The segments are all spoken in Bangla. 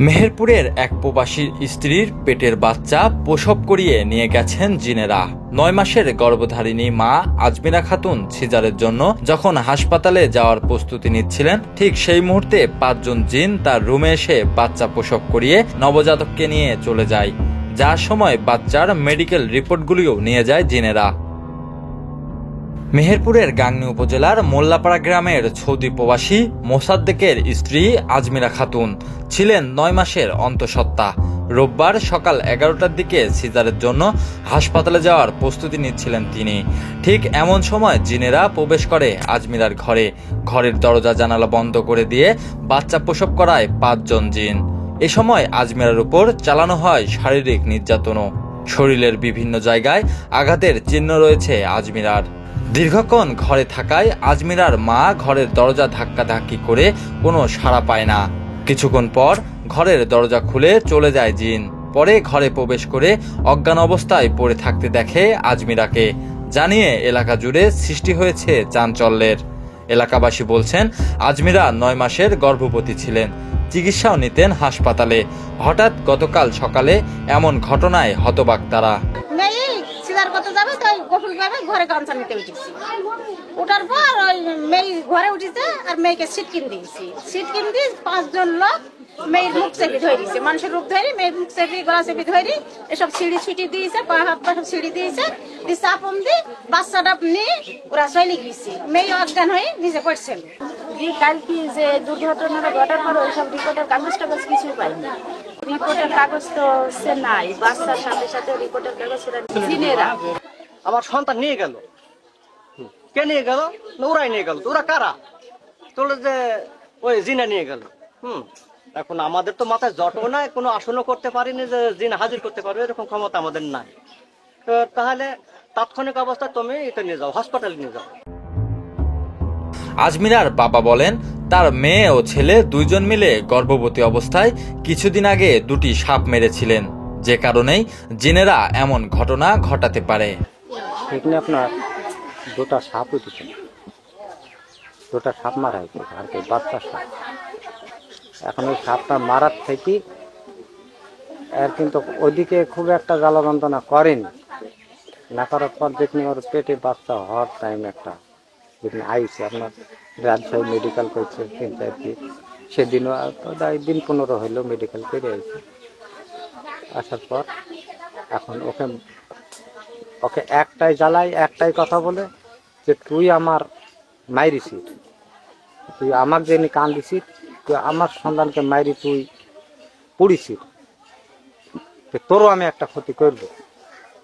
মেহেরপুরের এক প্রবাসীর স্ত্রীর পেটের বাচ্চা প্রসব করিয়ে নিয়ে গেছেন জিনেরা। ৯ মাসের গর্ভধারিণী মা আজমিরা খাতুন সিজারের জন্য যখন হাসপাতালে যাওয়ার প্রস্তুতি নিচ্ছিলেন, ঠিক সেই মুহূর্তে ৫ জন জিন তার রুমে এসে বাচ্চা প্রসব করিয়ে নবজাতককে নিয়ে চলে যায়। যার সময় বাচ্চার মেডিকেল রিপোর্টগুলিও নিয়ে যায় জিনেরা। মেহেরপুরের গাংনী উপজেলার মোল্লাপাড়া গ্রামের সৌদি প্রবাসী মোসাদ্দেকের স্ত্রী আজমিরা খাতুন ছিলেন ৯ মাসের অন্তঃসত্ত্বা। রোববার সকাল ১১টার দিকে সিজারের জন্য হাসপাতালে যাওয়ার প্রস্তুতি নিচ্ছিলেন তিনি। ঠিক এমন সময় জিনেরা প্রবেশ করে আজমিরার ঘরে। ঘরের দরজা জানালা বন্ধ করে দিয়ে বাচ্চা প্রসব করায় ৫ জন জিন। এ সময় আজমিরার উপর চালানো হয় শারীরিক নির্যাতনও। শরীরের বিভিন্ন জায়গায় আঘাতের চিহ্ন রয়েছে আজমিরার। দীর্ঘক্ষণ ঘরে থাকায় আজমিরার মা ঘরের দরজা ধাক্কাধাক্কি করে কোনো সাড়া পায় না। কিছুক্ষণ পর ঘরের দরজা খুলে চলে যায় জিন। পরে ঘরে প্রবেশ করে অজ্ঞান অবস্থায় পড়ে থাকতে দেখে আজমিরাকে। জানিয়ে এলাকা জুড়ে সৃষ্টি হয়েছে চাঞ্চল্যের। এলাকাবাসী বলছেন, আজমিরা ৯ মাসের গর্ভবতী ছিলেন, চিকিৎসাও নিতেন হাসপাতালে। হঠাৎ গতকাল সকালে এমন ঘটনায় হতবাক তারা। ঘরে গামছা নিতে উঠেছি, ওঠার পর ওই মেয়ে ঘরে উঠেছে আর মেয়েকে সিটকিন দিয়েছি। সিটকিন দিয়ে ৫ জন লোক মেয়ের মুখ চেপে ধরে দিয়েছে, মানুষের রূপ ধরে মেয়ের মুখ চেপে গলা চেপে ধরে এসব সিঁড়ি ছুটি দিয়েছে, পা হাত পা সব সিঁড়ি দিয়েছে, চাপন দিয়ে বাচ্চাটা নিয়ে ওরা চলে গিয়েছে। মেয়ে অজ্ঞান হয়ে নিজে পড়ছিল। কালকে যে দুর্ঘটনাটা ঘটার পর ওইসব রিপোর্টের কাগজ টাগজ কিছু পাইনি। রিপোর্টের কাগজ তো সে নাই, বাচ্চার সাথে সাথে রিপোর্টের কাগজ জিনেরা আমার সন্তান নিয়ে গেল। কে নিয়ে গেল? ওরাই নিয়ে গেল। ওরা কারা? তোলে যে ওই জিনা নিয়ে গেল। এখন আমাদের তো মাথায় জটও নাই, কোনো আসনও করতে পারিনি যে জিনা হাজির করতে পারবে, এরকম ক্ষমতা আমাদের নাই। তো তাহলে তাৎক্ষণিক অবস্থায় তুমি এটা নিয়ে যাও, হাসপাতালে নিয়ে যাও। আজমিরার বাবা বলেন, তার মেয়ে ও ছেলে ২ জন মিলে গর্ভবতী অবস্থায় কিছুদিন আগে ২টি সাপ মেরেছিলেন, যে কারণেই জিনেরা এমন ঘটনা ঘটাতে পারে। এখানে আপনার 2টা সাপ উঠেছে, 2টা সাপ মারা হয়েছে আর কি, বাচ্চা সাপ। এখন ওই সাপটা মারার থেকে এর কিন্তু ওইদিকে খুব একটা জ্বালা যন্ত্রণা করেনি। না করার পর দেখুন ওর পেটে বাচ্চা হওয়ার টাইম একটা যেদিন আইছে আপনার রাজশাহী মেডিকেল করছে 3-4 দিন, সেদিনও দিন 15 হইলো মেডিকেল করে আইছে। আসার পর এখন ওকে একটাই জ্বালাই, একটাই কথা বলে যে তুই আমার মাইরিছি, তুই আমাকে যে কান দিছি, তুই আমার সন্তানকে মাইরি তুই পুড়িছি, তোরও আমি একটা ক্ষতি করবো।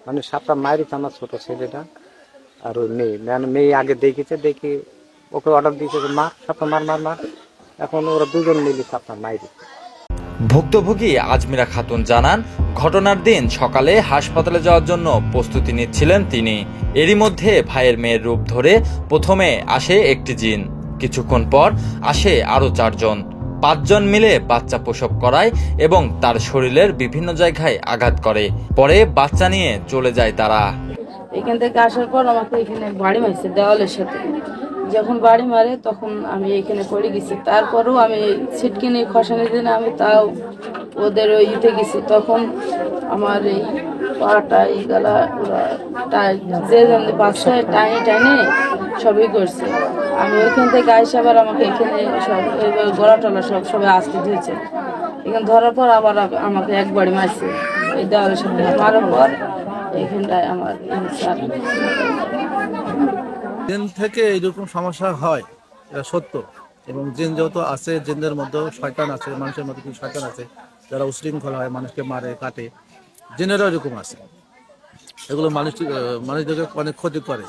মানে সাপটা মাইরিছে আমার ছোট ছেলেটা আর ওই মেয়ে আগে দেখেছে, দেখি ওকে অর্ডার দিয়েছে যে মার সাপটা মার মার মার। এখন ওরা 2 জন মিলে সাপটা মাইরি। ভুক্তভোগী আজমিরা খাতুন জানান, ঘটনার দিন সকালে হাসপাতালে যাওয়ার জন্য প্রস্তুতি নিচ্ছিলেন তিনি। এরই মধ্যে ভাইয়ের মেয়ের রূপ ধরে প্রথমে আসে একটি জিন, কিছুক্ষণ পর আসে আরো 4 জন। ৫ জন মিলে বাচ্চা প্রসব করায় এবং তার শরীরের বিভিন্ন জায়গায় আঘাত করে। পরে বাচ্চা নিয়ে চলে যায় তারা। এখান থেকে আসার পর আমাকে এখানে বাড়ি মারছে দেওয়ালের সাথে। যখন বাড়ি মারে তখন আমি এখানে পড়ে গেছি। তারপরেও আমি ছিটকে নিয়ে খসানি দিন আমি তাও ওদের ওই ইতে গেছি। তখন আমার এই পাটা এই গলা ওরা যে বাচ্চায় টাইনে টাইনে সবই করছে। আমি ওইখান থেকে আইসে আবার আমাকে এখানে সব গলা টলা সবাই আসতে দিয়েছে। এখানে ধরার পর আবার আমাকে একবারই মারছে এই দেওয়ালের সাথে। মারার পর এখানটায় আমার জিন থেকে এইরকম সমস্যা হয়, এটা সত্য। এবং জিন যেহেতু আছে, জিনদের মধ্যে শয়তান আছে, মানুষের মধ্যে কিছু শয়তান আছে যারা উশৃঙ্খল হয়, মানুষকে মারে কাটে। জিনেরাও এরকম আছে, এগুলো মানুষদেরকে অনেক ক্ষতি করে।